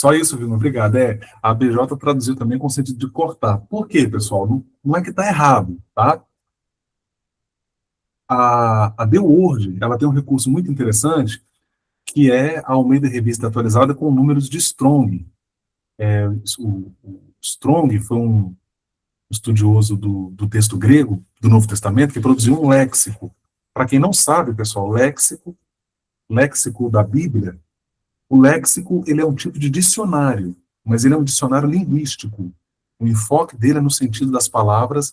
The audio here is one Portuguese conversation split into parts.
Só isso, Vilma, obrigado. A BJ traduziu também com o sentido de cortar. Por quê, pessoal? Não é que está errado, tá? A The Word, ela tem um recurso muito interessante, que é a Almeida Revista Atualizada com números de Strong. O Strong foi um estudioso do texto grego, do Novo Testamento, que produziu um léxico. Para quem não sabe, pessoal, léxico da Bíblia, o léxico ele é um tipo de dicionário, mas ele é um dicionário linguístico. O enfoque dele é no sentido das palavras,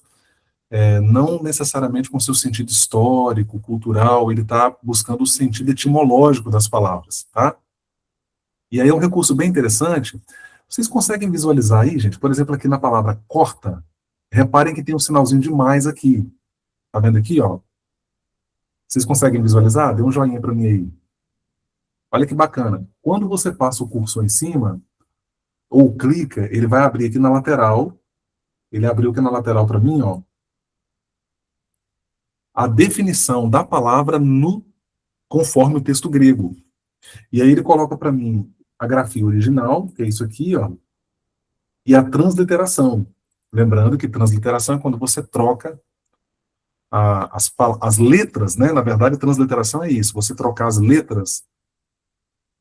não necessariamente com seu sentido histórico, cultural, ele está buscando o sentido etimológico das palavras, tá? E aí é um recurso bem interessante. Vocês conseguem visualizar aí, gente? Por exemplo, aqui na palavra corta, reparem que tem um sinalzinho de mais aqui. Tá vendo aqui, ó? Vocês conseguem visualizar? Dê um joinha para mim aí. Olha que bacana. Quando você passa o cursor em cima, ou clica, ele vai abrir aqui na lateral. Ele abriu aqui na lateral para mim, ó. A definição da palavra conforme o texto grego. E aí ele coloca para mim a grafia original, que é isso aqui, ó, e a transliteração. Lembrando que transliteração é quando você troca as letras, né? Na verdade, transliteração é isso, você trocar as letras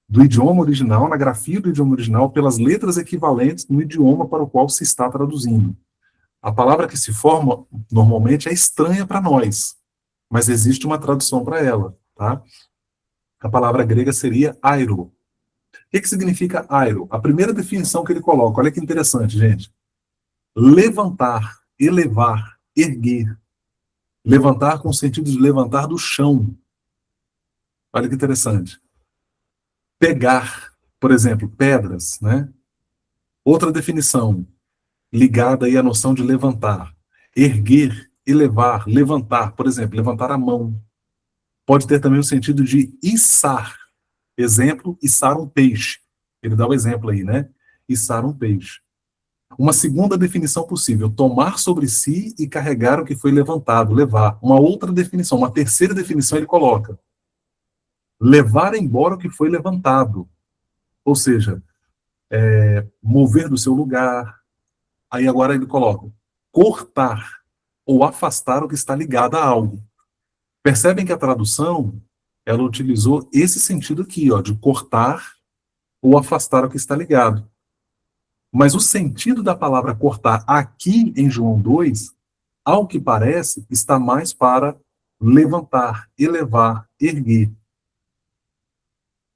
do idioma original, na grafia do idioma original, pelas letras equivalentes no idioma para o qual se está traduzindo. A palavra que se forma, normalmente, é estranha para nós, mas existe uma tradução para ela, tá? A palavra grega seria airo. O que significa airo? A primeira definição que ele coloca, olha que interessante, gente. Levantar, elevar, erguer. Levantar com o sentido de levantar do chão. Olha que interessante. Pegar, por exemplo, pedras, né? Outra definição, ligada aí à noção de levantar. Erguer, elevar, levantar, por exemplo, levantar a mão. Pode ter também o sentido de içar. Exemplo, içar um peixe. Ele dá o exemplo aí, né? Içar um peixe. Uma segunda definição possível, tomar sobre si e carregar o que foi levantado, levar. Uma outra definição, uma terceira definição ele coloca, levar embora o que foi levantado. Ou seja, mover do seu lugar. Aí agora ele coloca, cortar ou afastar o que está ligado a algo. Percebem que a tradução, ela utilizou esse sentido aqui, ó, de cortar ou afastar o que está ligado. Mas o sentido da palavra cortar aqui em João 2, ao que parece, está mais para levantar, elevar, erguer.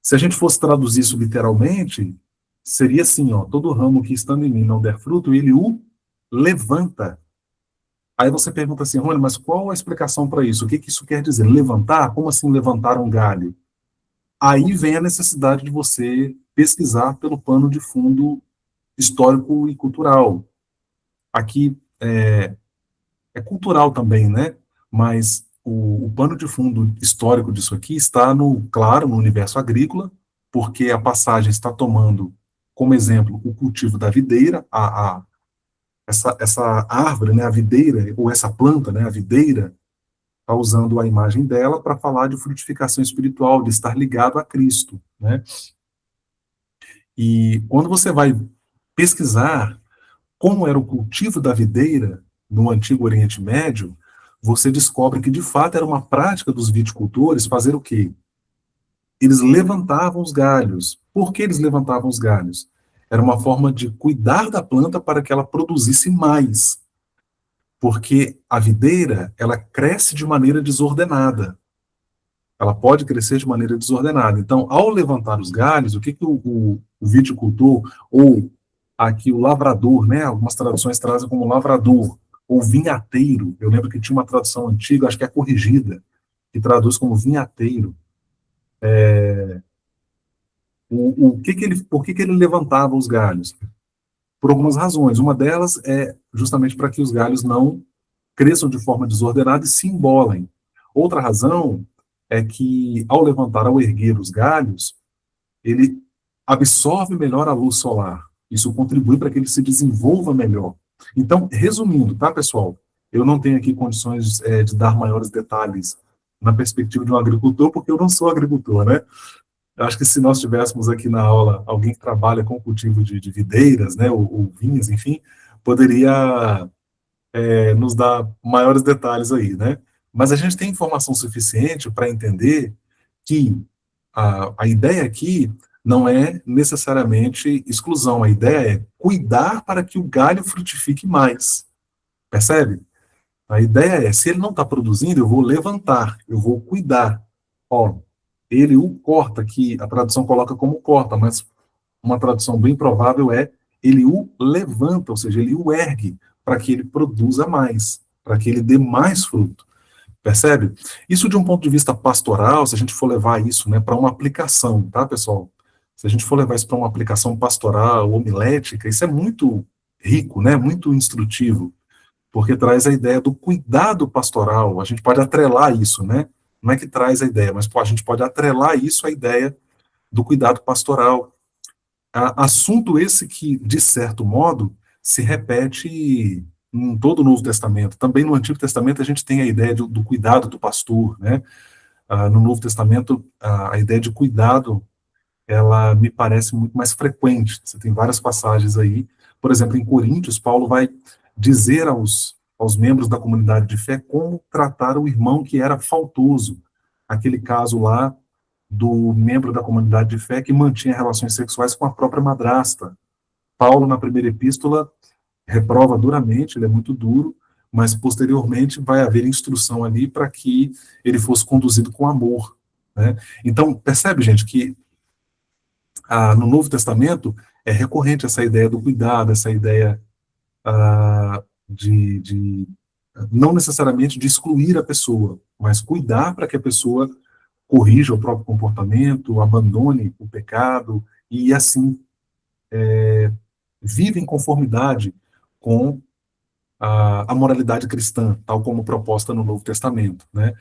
Se a gente fosse traduzir isso literalmente, seria assim, ó, todo ramo que estando em mim não der fruto, ele o levanta. Aí você pergunta assim, Rony, mas qual a explicação para isso? O que isso quer dizer? Levantar? Como assim levantar um galho? Aí vem a necessidade de você pesquisar pelo pano de fundo histórico e cultural. Aqui é cultural também, né? Mas o pano de fundo histórico disso aqui está, claro, no universo agrícola, porque a passagem está tomando como exemplo o cultivo da videira, essa árvore, né, a videira, ou essa planta, né, a videira, está usando a imagem dela para falar de frutificação espiritual, de estar ligado a Cristo, né? E quando você vai pesquisar como era o cultivo da videira no Antigo Oriente Médio, você descobre que, de fato, era uma prática dos viticultores fazer o quê? Eles levantavam os galhos. Por que eles levantavam os galhos? Era uma forma de cuidar da planta para que ela produzisse mais. Porque a videira, ela cresce de maneira desordenada. Ela pode crescer de maneira desordenada. Então, ao levantar os galhos, o que o viticultor, ou aqui o lavrador, né? Algumas traduções trazem como lavrador, ou vinhateiro. Eu lembro que tinha uma tradução antiga, acho que é corrigida, que traduz como vinhateiro. Por que ele levantava os galhos? Por algumas razões. Uma delas é justamente para que os galhos não cresçam de forma desordenada e se embolem. Outra razão é que, ao levantar, ao erguer os galhos, ele absorve melhor a luz solar. Isso contribui para que ele se desenvolva melhor. Então, resumindo, tá, pessoal? Eu não tenho aqui condições de dar maiores detalhes na perspectiva de um agricultor, porque eu não sou agricultor, né? Eu acho que se nós tivéssemos aqui na aula alguém que trabalha com cultivo de videiras, né, ou vinhas, enfim, poderia nos dar maiores detalhes aí, né? Mas a gente tem informação suficiente para entender que a ideia aqui não é necessariamente exclusão, a ideia é cuidar para que o galho frutifique mais, percebe? A ideia é, se ele não está produzindo, eu vou levantar, eu vou cuidar. Ó, ele o corta, que a tradução coloca como corta, mas uma tradução bem provável é ele o levanta, ou seja, ele o ergue para que ele produza mais, para que ele dê mais fruto. Percebe? Isso de um ponto de vista pastoral, se a gente for levar isso, né, para uma aplicação, tá, pessoal? Se a gente for levar isso para uma aplicação pastoral, homilética, isso é muito rico, né, muito instrutivo, porque traz a ideia do cuidado pastoral. A gente pode atrelar isso, né? Não é que traz a ideia, mas pô, a gente pode atrelar isso à ideia do cuidado pastoral. Assunto esse que, de certo modo, se repete em todo o Novo Testamento. Também no Antigo Testamento a gente tem a ideia do cuidado do pastor, né? No Novo Testamento, a ideia de cuidado, ela me parece muito mais frequente. Você tem várias passagens aí. Por exemplo, em Coríntios, Paulo vai dizer aos membros da comunidade de fé como tratar o irmão que era faltoso. Aquele caso lá do membro da comunidade de fé que mantinha relações sexuais com a própria madrasta. Paulo, na primeira epístola, reprova duramente, ele é muito duro, mas posteriormente vai haver instrução ali para que ele fosse conduzido com amor, né? Então, percebe, gente, que no Novo Testamento é recorrente essa ideia do cuidado, essa ideia de não necessariamente de excluir a pessoa, mas cuidar para que a pessoa corrija o próprio comportamento, abandone o pecado e assim vive em conformidade com a moralidade cristã, tal como proposta no Novo Testamento, né?